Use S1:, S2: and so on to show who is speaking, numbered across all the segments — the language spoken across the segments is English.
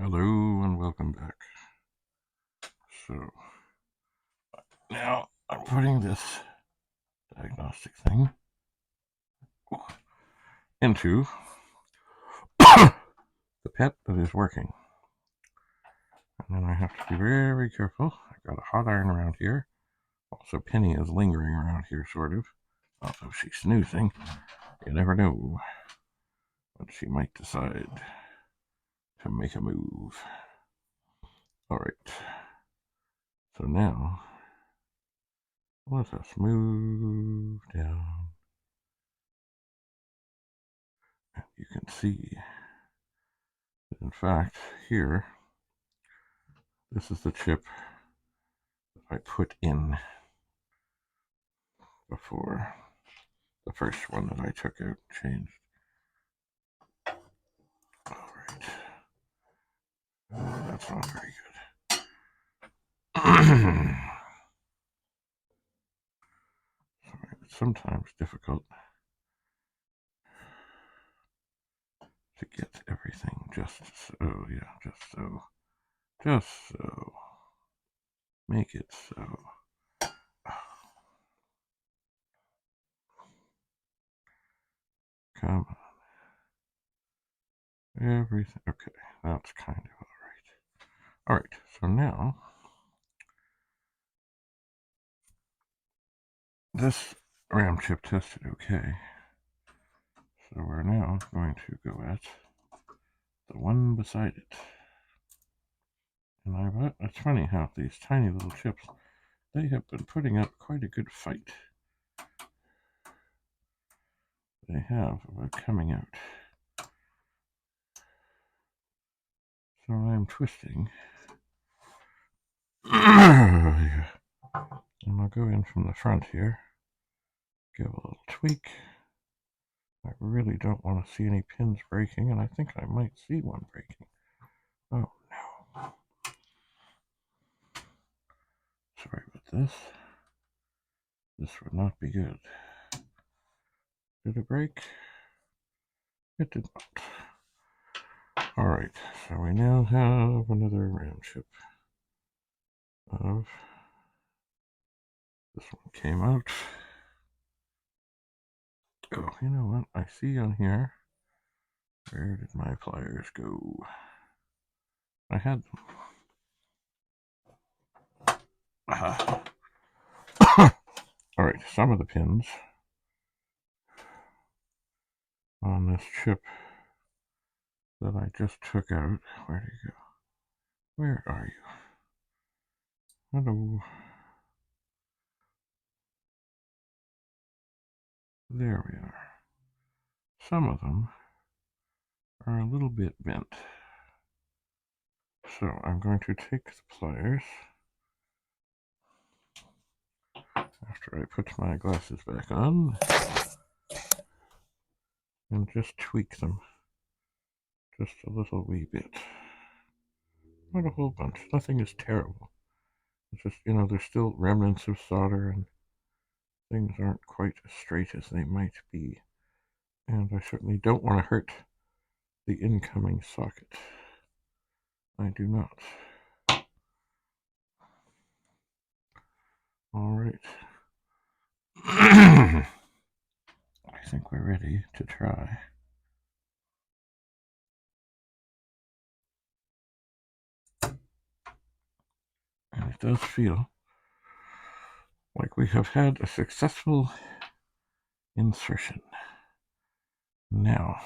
S1: Hello and welcome back. So now I'm putting this diagnostic thing into the pet that is working. And then I have to be very careful. I've got a hot iron around here. Also, Penny is lingering around here, sort of. Although she's snoozing, you never know when she might decide to make a move. Alright. So now, let us move down. And you can see that, in fact, here, this is the chip that I put in before the first one that I took out changed. Alright. That's not very good. Sorry, it's sometimes difficult to get everything just so. Yeah, just so. Just so. Make it so. Come on. Everything. Okay, that's kind of alright. Alright, so now this RAM chip tested okay. So we're now going to go at the one beside it. And it's funny how these tiny little chips, they have been putting up quite a good fight. They have about coming out. So I'm twisting. And I'll go in from the front here. Give a little tweak. I really don't want to see any pins breaking, and I think I might see one breaking. Oh no. Sorry about this. This would not be good. Did it break? It did not. Alright, so we now have another RAM chip of this one came out. Oh, you know what? I see on here. Where did my pliers go? I had them. Aha. Alright, some of the pins on this chip that I just took out. Where do you go? Where are you? Hello. There we are. Some of them are a little bit bent. So I'm going to take the pliers after I put my glasses back on and just tweak them just a little wee bit. Not a whole bunch. Nothing is terrible. It's just, there's still remnants of solder and things aren't quite as straight as they might be. And I certainly don't want to hurt the incoming socket. I do not. Alright. I think we're ready to try. And it does feel like we have had a successful insertion. Now,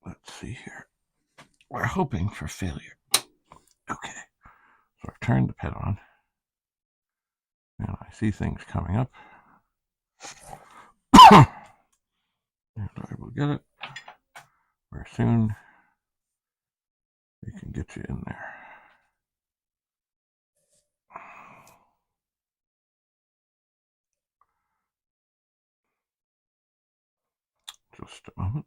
S1: let's see here. We're hoping for failure. Okay, so I've turned the pet on, and I see things coming up. And I will get it where soon we can get you in there. Just a moment.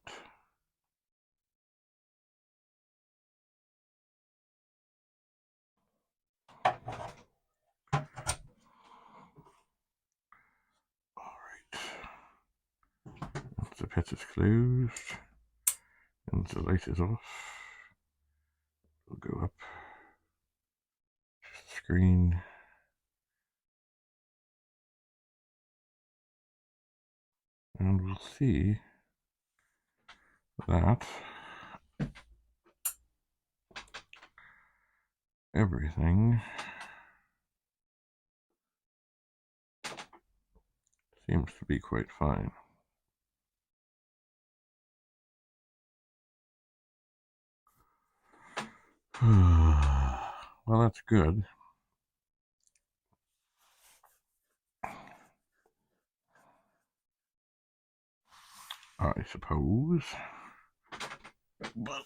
S1: Alright. Once the pits is closed. And the light is off. We'll go up. Screen. And we'll see that everything seems to be quite fine. Well, that's good. I suppose. But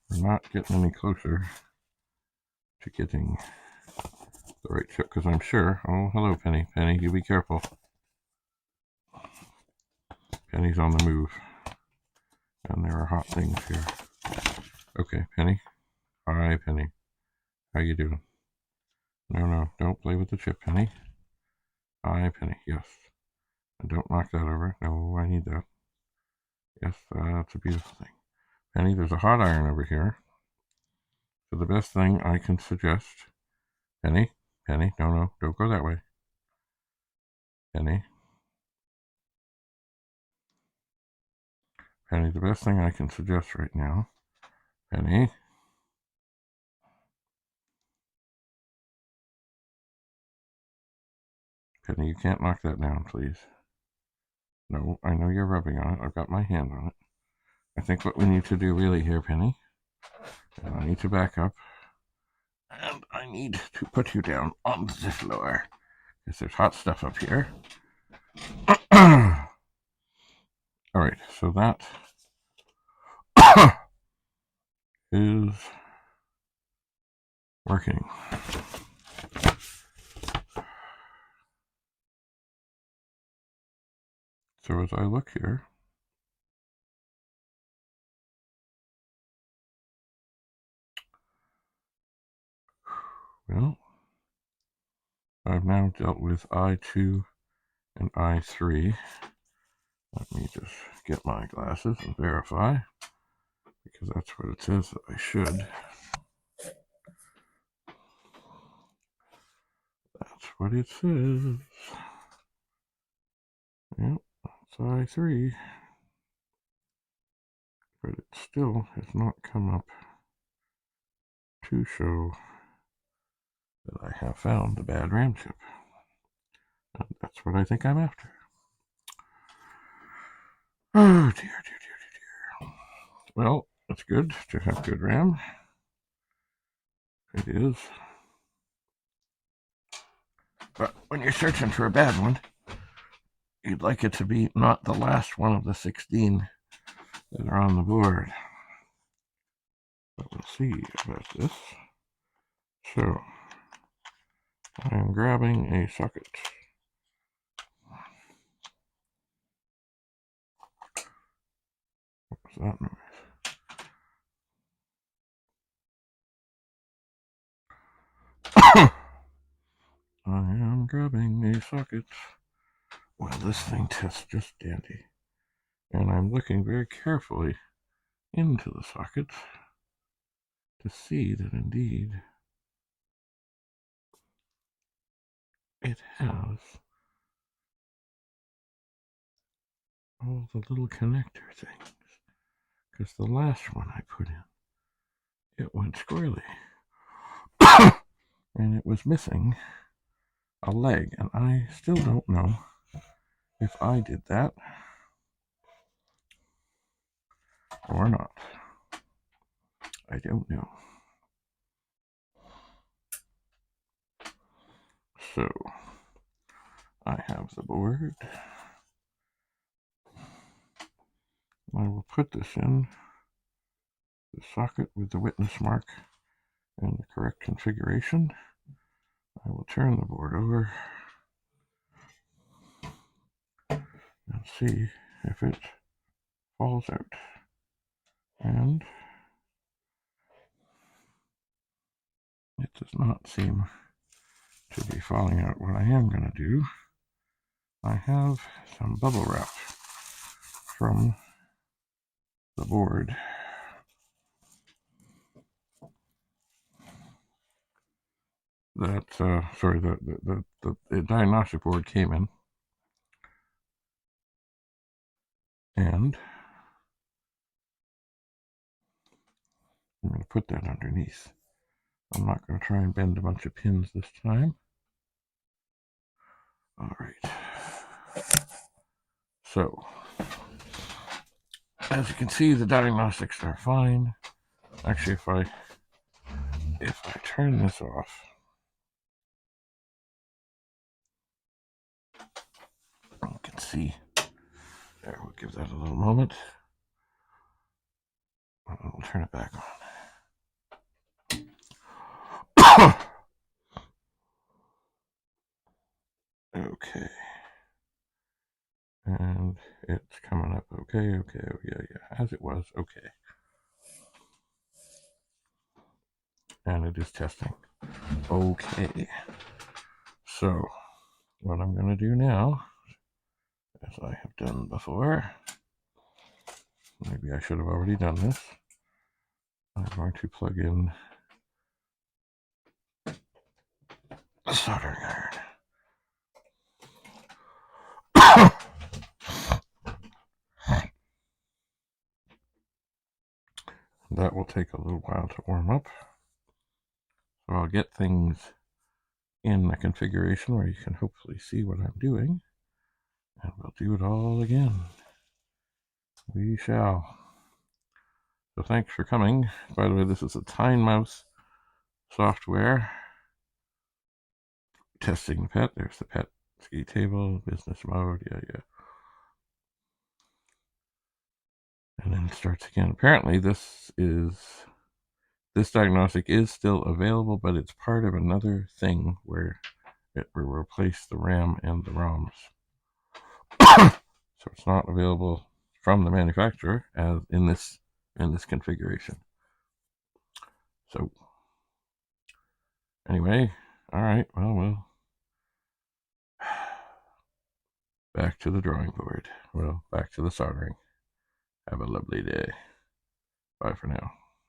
S1: we're not getting any closer to getting the right chip, because I'm sure. Oh, hello, Penny. Penny, you be careful. Penny's on the move. And there are hot things here. Okay, Penny. Hi, Penny. How you doing? No, don't play with the chip, Penny. Hi, Penny. Yes. And don't knock that over. No, I need that. Yes, that's a beautiful thing. Penny, there's a hot iron over here. So the best thing I can suggest... Penny? Penny? No, don't go that way. Penny? Penny, the best thing I can suggest right now... Penny? Penny, you can't knock that down, please. No, I know you're rubbing on it. I've got my hand on it. I think what we need to do really here, Penny, and I need to back up, and I need to put you down on the floor, because there's hot stuff up here. Alright, so that is working. So as I look here, well, I've now dealt with I2 and I3. Let me just get my glasses and verify, because that's what it says that I should. That's what it says. Yep, that's I3. But it still has not come up to show that I have found the bad RAM chip. And that's what I think I'm after. Oh, dear. Well, it's good to have good RAM. It is. But when you're searching for a bad one, you'd like it to be not the last one of the 16 that are on the board. But we'll see about this. So, I am grabbing a socket. What was that noise? I am grabbing a socket. Well, this thing tests just dandy. And I'm looking very carefully into the socket to see that indeed it has all the little connector things. Because the last one I put in, it went squirrely. And it was missing a leg. And I still don't know if I did that or not. I don't know. So, I have the board. I will put this in the socket with the witness mark and the correct configuration. I will turn the board over and see if it falls out. And it does not seem to be falling out. What I am going to do I have some bubble wrap from the board. That, sorry, the diagnostic board came in. And I'm going to put that underneath. I'm not going to try and bend a bunch of pins this time. All right. So, as you can see, the diagnostics are fine. Actually, if I turn this off, you can see. There, we'll give that a little moment. We'll turn it back on. Okay. And it's coming up. Okay, yeah, as it was. Okay. And it is testing. Okay. So, what I'm going to do now, as I have done before, maybe I should have already done this. I'm going to plug in a soldering iron. That will take a little while to warm up. So I'll get things in a configuration where you can hopefully see what I'm doing. And we'll do it all again. We shall. So thanks for coming. By the way, this is a Tynemouse software. Testing the pet. There's the pet ski table, business mode, yeah. And then it starts again. Apparently this diagnostic is still available, but it's part of another thing where it will replace the RAM and the ROMs. So it's not available from the manufacturer as in this configuration. So anyway, all right, well, we'll back to the drawing board. Well, back to the soldering. Have a lovely day. Bye for now.